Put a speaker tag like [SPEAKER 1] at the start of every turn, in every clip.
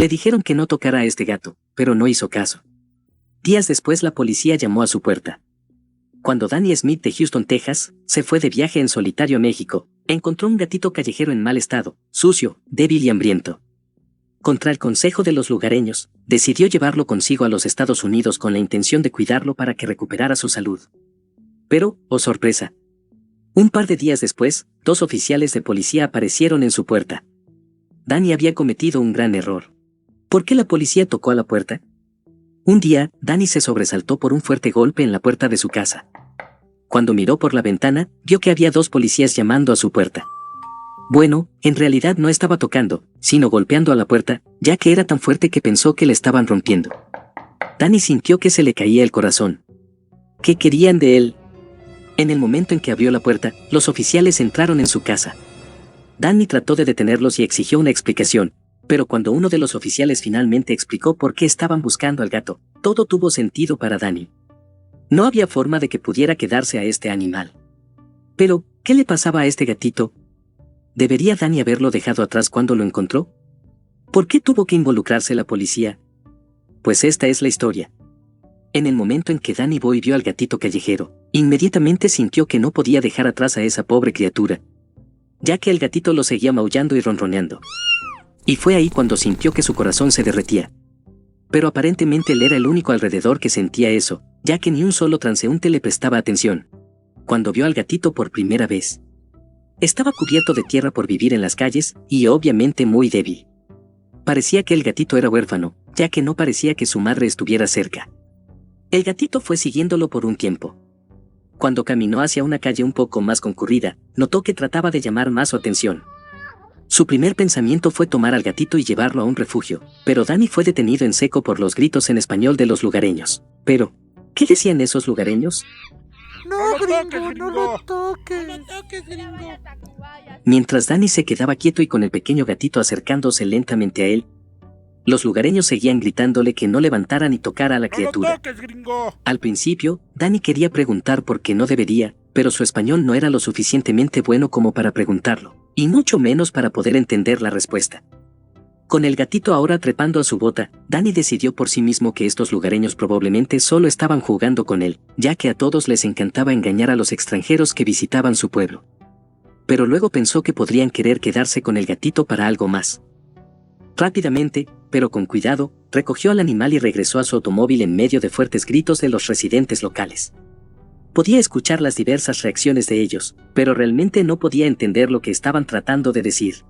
[SPEAKER 1] Le dijeron que no tocara a este gato, pero no hizo caso. Días después la policía llamó a su puerta. Cuando Danny Smith de Houston, Texas, se fue de viaje en solitario a México, encontró un gatito callejero en mal estado, sucio, débil y hambriento. Contra el consejo de los lugareños, decidió llevarlo consigo a los Estados Unidos con la intención de cuidarlo para que recuperara su salud. Pero, oh sorpresa. Un par de días después, 2 oficiales de policía aparecieron en su puerta. Danny había cometido un gran error. ¿Por qué la policía tocó a la puerta? Un día, Danny se sobresaltó por un fuerte golpe en la puerta de su casa. Cuando miró por la ventana, vio que había 2 policías llamando a su puerta. Bueno, en realidad no estaba tocando, sino golpeando a la puerta, ya que era tan fuerte que pensó que le estaban rompiendo. Danny sintió que se le caía el corazón. ¿Qué querían de él? En el momento en que abrió la puerta, los oficiales entraron en su casa. Danny trató de detenerlos y exigió una explicación, pero cuando uno de los oficiales finalmente explicó por qué estaban buscando al gato, todo tuvo sentido para Danny. No había forma de que pudiera quedarse a este animal. Pero, ¿qué le pasaba a este gatito? ¿Debería Danny haberlo dejado atrás cuando lo encontró? ¿Por qué tuvo que involucrarse la policía? Pues esta es la historia. En el momento en que Danny Boy vio al gatito callejero, inmediatamente sintió que no podía dejar atrás a esa pobre criatura, ya que el gatito lo seguía maullando y ronroneando. Y fue ahí cuando sintió que su corazón se derretía. Pero aparentemente él era el único alrededor que sentía eso, ya que ni un solo transeúnte le prestaba atención. Cuando vio al gatito por primera vez, estaba cubierto de tierra por vivir en las calles, y obviamente muy débil. Parecía que el gatito era huérfano, ya que no parecía que su madre estuviera cerca. El gatito fue siguiéndolo por un tiempo. Cuando caminó hacia una calle un poco más concurrida, notó que trataba de llamar más su atención. Su primer pensamiento fue tomar al gatito y llevarlo a un refugio, pero Danny fue detenido en seco por los gritos en español de los lugareños. Pero, ¿qué decían esos lugareños?
[SPEAKER 2] No, gringo, no lo toques. No lo toques, gringo.
[SPEAKER 1] Mientras Danny se quedaba quieto y con el pequeño gatito acercándose lentamente a él, los lugareños seguían gritándole que no levantara ni tocara a la criatura.
[SPEAKER 2] No lo toques, gringo.
[SPEAKER 1] Al principio, Danny quería preguntar por qué no debería, pero su español no era lo suficientemente bueno como para preguntarlo, y mucho menos para poder entender la respuesta. Con el gatito ahora trepando a su bota, Danny decidió por sí mismo que estos lugareños probablemente solo estaban jugando con él, ya que a todos les encantaba engañar a los extranjeros que visitaban su pueblo. Pero luego pensó que podrían querer quedarse con el gatito para algo más. Rápidamente, pero con cuidado, recogió al animal y regresó a su automóvil en medio de fuertes gritos de los residentes locales. Podía escuchar las diversas reacciones de ellos, pero realmente no podía entender lo que estaban tratando de decir.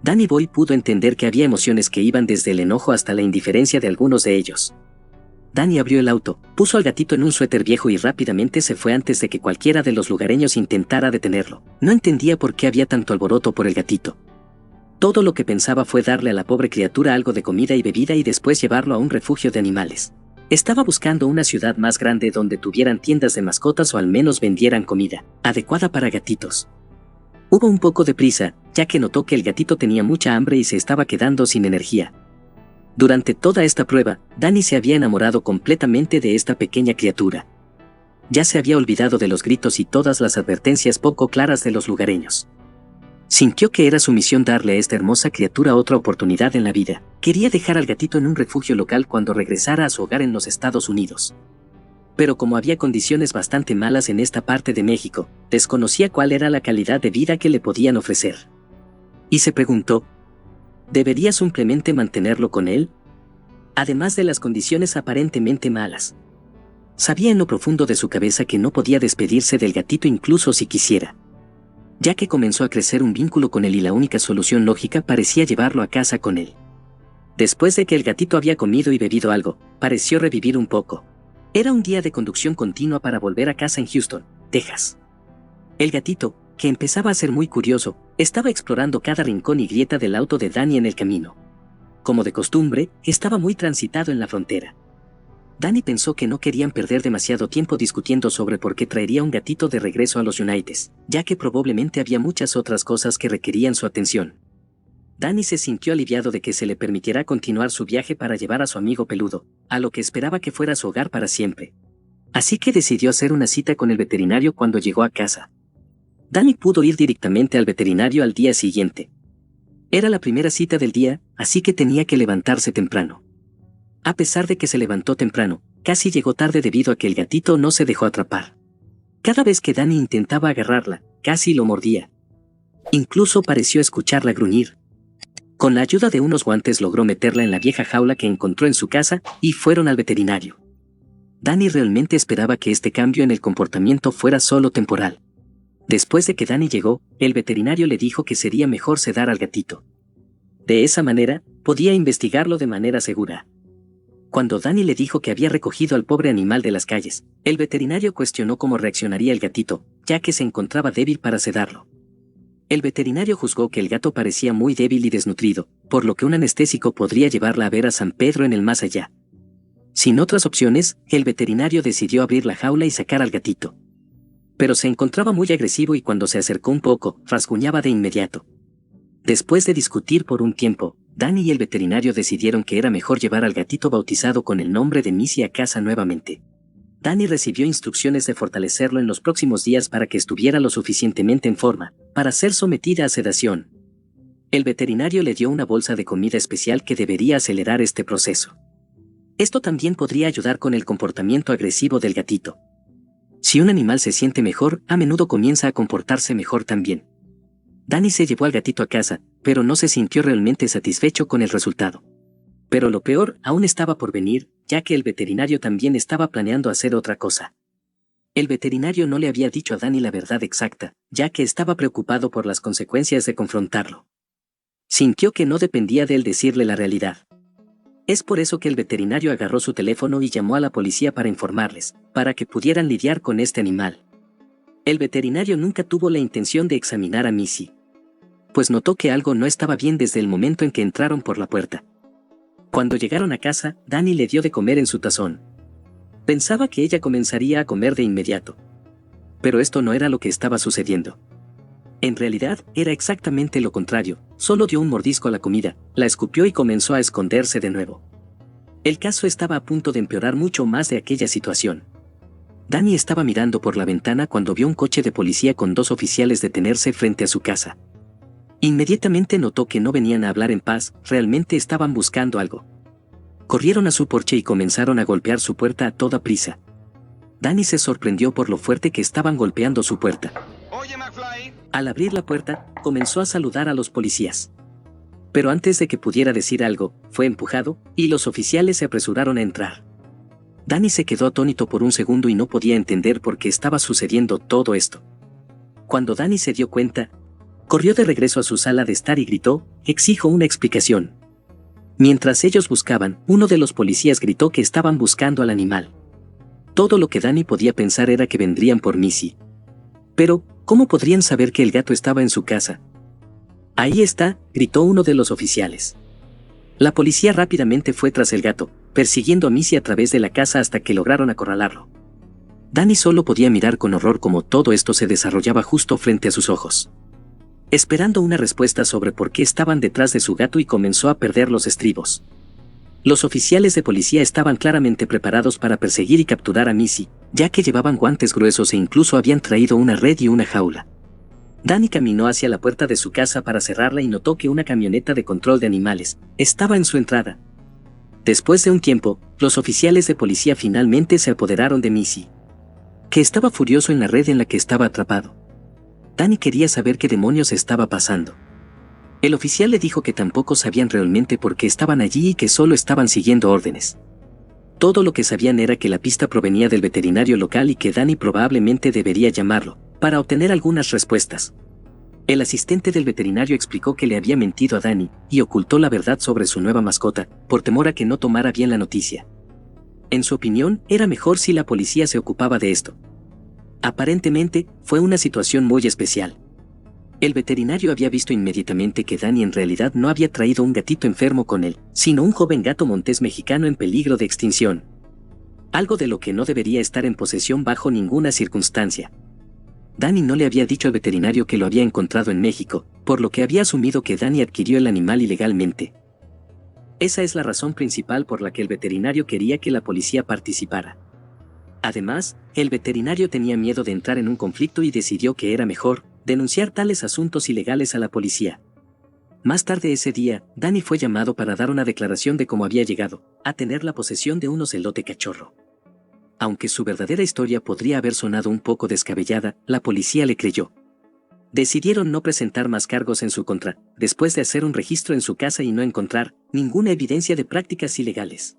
[SPEAKER 1] Danny Boy pudo entender que había emociones que iban desde el enojo hasta la indiferencia de algunos de ellos. Danny abrió el auto, puso al gatito en un suéter viejo y rápidamente se fue antes de que cualquiera de los lugareños intentara detenerlo. No entendía por qué había tanto alboroto por el gatito. Todo lo que pensaba fue darle a la pobre criatura algo de comida y bebida y después llevarlo a un refugio de animales. Estaba buscando una ciudad más grande donde tuvieran tiendas de mascotas o al menos vendieran comida adecuada para gatitos. Hubo un poco de prisa, ya que notó que el gatito tenía mucha hambre y se estaba quedando sin energía. Durante toda esta prueba, Danny se había enamorado completamente de esta pequeña criatura. Ya se había olvidado de los gritos y todas las advertencias poco claras de los lugareños. Sintió que era su misión darle a esta hermosa criatura otra oportunidad en la vida. Quería dejar al gatito en un refugio local cuando regresara a su hogar en los Estados Unidos. Pero como había condiciones bastante malas en esta parte de México, desconocía cuál era la calidad de vida que le podían ofrecer. Y se preguntó, ¿debería simplemente mantenerlo con él? Además de las condiciones aparentemente malas. Sabía en lo profundo de su cabeza que no podía despedirse del gatito incluso si quisiera, ya que comenzó a crecer un vínculo con él y la única solución lógica parecía llevarlo a casa con él. Después de que el gatito había comido y bebido algo, pareció revivir un poco. Era un día de conducción continua para volver a casa en Houston, Texas. El gatito, que empezaba a ser muy curioso, estaba explorando cada rincón y grieta del auto de Danny en el camino. Como de costumbre, estaba muy transitado en la frontera. Danny pensó que no querían perder demasiado tiempo discutiendo sobre por qué traería un gatito de regreso a los United, ya que probablemente había muchas otras cosas que requerían su atención. Danny se sintió aliviado de que se le permitiera continuar su viaje para llevar a su amigo peludo, a lo que esperaba que fuera su hogar para siempre. Así que decidió hacer una cita con el veterinario cuando llegó a casa. Danny pudo ir directamente al veterinario al día siguiente. Era la primera cita del día, así que tenía que levantarse temprano. A pesar de que se levantó temprano, casi llegó tarde debido a que el gatito no se dejó atrapar. Cada vez que Dani intentaba agarrarla, casi lo mordía. Incluso pareció escucharla gruñir. Con la ayuda de unos guantes logró meterla en la vieja jaula que encontró en su casa y fueron al veterinario. Dani realmente esperaba que este cambio en el comportamiento fuera solo temporal. Después de que Dani llegó, el veterinario le dijo que sería mejor sedar al gatito. De esa manera, podía investigarlo de manera segura. Cuando Dani le dijo que había recogido al pobre animal de las calles, el veterinario cuestionó cómo reaccionaría el gatito, ya que se encontraba débil para sedarlo. El veterinario juzgó que el gato parecía muy débil y desnutrido, por lo que un anestésico podría llevarla a ver a San Pedro en el más allá. Sin otras opciones, el veterinario decidió abrir la jaula y sacar al gatito. Pero se encontraba muy agresivo y cuando se acercó un poco, rasguñaba de inmediato. Después de discutir por un tiempo, Dani y el veterinario decidieron que era mejor llevar al gatito bautizado con el nombre de Missy a casa nuevamente. Dani recibió instrucciones de fortalecerlo en los próximos días para que estuviera lo suficientemente en forma, para ser sometida a sedación. El veterinario le dio una bolsa de comida especial que debería acelerar este proceso. Esto también podría ayudar con el comportamiento agresivo del gatito. Si un animal se siente mejor, a menudo comienza a comportarse mejor también. Dani se llevó al gatito a casa, pero no se sintió realmente satisfecho con el resultado. Pero lo peor aún estaba por venir, ya que el veterinario también estaba planeando hacer otra cosa. El veterinario no le había dicho a Dani la verdad exacta, ya que estaba preocupado por las consecuencias de confrontarlo. Sintió que no dependía de él decirle la realidad. Es por eso que el veterinario agarró su teléfono y llamó a la policía para informarles, para que pudieran lidiar con este animal. El veterinario nunca tuvo la intención de examinar a Missy, pues notó que algo no estaba bien desde el momento en que entraron por la puerta. Cuando llegaron a casa, Dani le dio de comer en su tazón. Pensaba que ella comenzaría a comer de inmediato. Pero esto no era lo que estaba sucediendo. En realidad, era exactamente lo contrario, solo dio un mordisco a la comida, la escupió y comenzó a esconderse de nuevo. El caso estaba a punto de empeorar mucho más de aquella situación. Dani estaba mirando por la ventana cuando vio un coche de policía con 2 oficiales detenerse frente a su casa. Inmediatamente notó que no venían a hablar en paz, realmente estaban buscando algo. Corrieron a su porche y comenzaron a golpear su puerta a toda prisa. Dani se sorprendió por lo fuerte que estaban golpeando su puerta.
[SPEAKER 3] Oye, McFly.
[SPEAKER 1] Al abrir la puerta, comenzó a saludar a los policías. Pero antes de que pudiera decir algo, fue empujado, y los oficiales se apresuraron a entrar. Dani se quedó atónito por un segundo y no podía entender por qué estaba sucediendo todo esto. Cuando Dani se dio cuenta, corrió de regreso a su sala de estar y gritó, «Exijo una explicación». Mientras ellos buscaban, uno de los policías gritó que estaban buscando al animal. Todo lo que Dani podía pensar era que vendrían por Missy. Pero, ¿cómo podrían saber que el gato estaba en su casa? «Ahí está», gritó uno de los oficiales. La policía rápidamente fue tras el gato, persiguiendo a Missy a través de la casa hasta que lograron acorralarlo. Dani solo podía mirar con horror cómo todo esto se desarrollaba justo frente a sus ojos. Esperando una respuesta sobre por qué estaban detrás de su gato y comenzó a perder los estribos. Los oficiales de policía estaban claramente preparados para perseguir y capturar a Missy, ya que llevaban guantes gruesos e incluso habían traído una red y una jaula. Dani caminó hacia la puerta de su casa para cerrarla y notó que una camioneta de control de animales estaba en su entrada. Después de un tiempo, los oficiales de policía finalmente se apoderaron de Missy, que estaba furioso en la red en la que estaba atrapado. Dani quería saber qué demonios estaba pasando. El oficial le dijo que tampoco sabían realmente por qué estaban allí y que solo estaban siguiendo órdenes. Todo lo que sabían era que la pista provenía del veterinario local y que Dani probablemente debería llamarlo, para obtener algunas respuestas. El asistente del veterinario explicó que le había mentido a Dani y ocultó la verdad sobre su nueva mascota, por temor a que no tomara bien la noticia. En su opinión, era mejor si la policía se ocupaba de esto. Aparentemente, fue una situación muy especial. El veterinario había visto inmediatamente que Dani en realidad no había traído un gatito enfermo con él, sino un joven gato montés mexicano en peligro de extinción. Algo de lo que no debería estar en posesión bajo ninguna circunstancia. Dani no le había dicho al veterinario que lo había encontrado en México, por lo que había asumido que Dani adquirió el animal ilegalmente. Esa es la razón principal por la que el veterinario quería que la policía participara. Además, el veterinario tenía miedo de entrar en un conflicto y decidió que era mejor denunciar tales asuntos ilegales a la policía. Más tarde ese día, Danny fue llamado para dar una declaración de cómo había llegado a tener la posesión de un ocelote cachorro. Aunque su verdadera historia podría haber sonado un poco descabellada, la policía le creyó. Decidieron no presentar más cargos en su contra, después de hacer un registro en su casa y no encontrar ninguna evidencia de prácticas ilegales.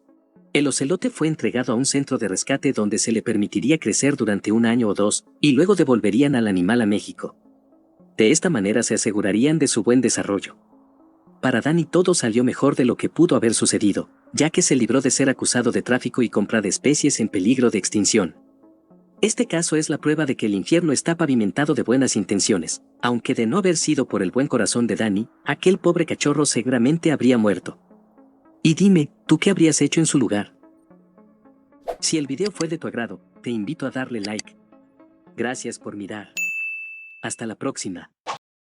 [SPEAKER 1] El ocelote fue entregado a un centro de rescate donde se le permitiría crecer durante 1 año o 2, y luego devolverían al animal a México. De esta manera se asegurarían de su buen desarrollo. Para Danny todo salió mejor de lo que pudo haber sucedido, ya que se libró de ser acusado de tráfico y compra de especies en peligro de extinción. Este caso es la prueba de que el infierno está pavimentado de buenas intenciones, aunque de no haber sido por el buen corazón de Danny, aquel pobre cachorro seguramente habría muerto. Y dime, ¿tú qué habrías hecho en su lugar? Si el video fue de tu agrado, te invito a darle like. Gracias por mirar. Hasta la próxima.